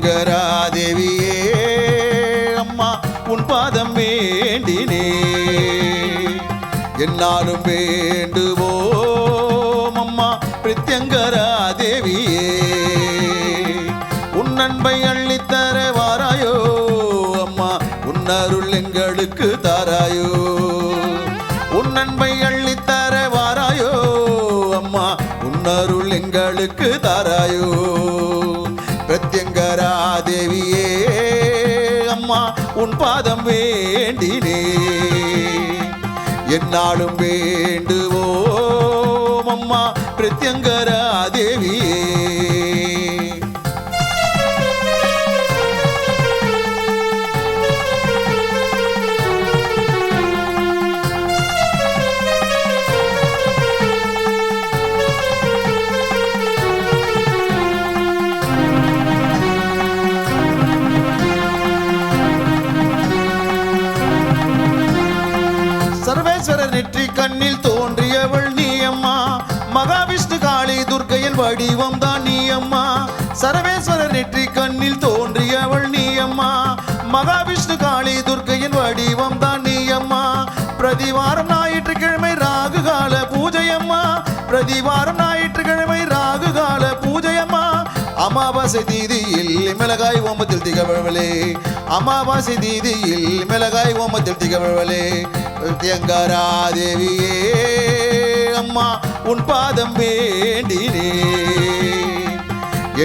பிரத்யங்கரா தேவியே அம்மா உன் பாதம் வேண்டினே என்னாலும் வேண்டுவோம் அம்மா பிரத்யங்கரா தேவியே உன் அன்பை அள்ளித்தர வாராயோ அம்மா உன் அருள் எங்களுக்கு தாராயோ உன் அன்பை அள்ளித்தர வாராயோ அம்மா உன் அருள் எங்களுக்கு தாராயோ பிரத்யங்கரா தேவியே அம்மா உன் பாதம் வேண்டினே என்னாலும் வேண்டுவோம் அம்மா பிரத்யங்கரா தேவியே சர்வேஸ்வரர் நெற்றி கண்ணில் தோன்றியவள் நீ அம்மா மகாவிஷ்ணு காளி துர்க்கையின் வடிவம் தான் நீ அம்மா சர்வேஸ்வரர் நெற்றி கண்ணில் தோன்றியவள் நீ அம்மா மகாவிஷ்ணு காளி துர்க்கையின் வடிவம் தான் நீ அம்மா பிரதிவாரம் ஞாயிற்றுக்கிழமை ராகுகால பூஜையம்மா பிரதிவாரம் ஞாயிற்றுக்கிழமை ராகுகால பூஜையம்மா அமாவாசை தீதியில் மிளகாய் ஓமத்தில் திகழ்வளே அமாவாசை தீதியில் மிளகாய் ஓமத்தில் திகழ்வளே பிரத்யங்கரா தேவியே அம்மா உன் பாதம் வேண்டினே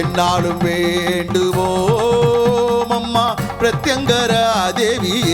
என்னாலும் வேண்டுவோம் அம்மா பிரத்யங்கரா தேவியே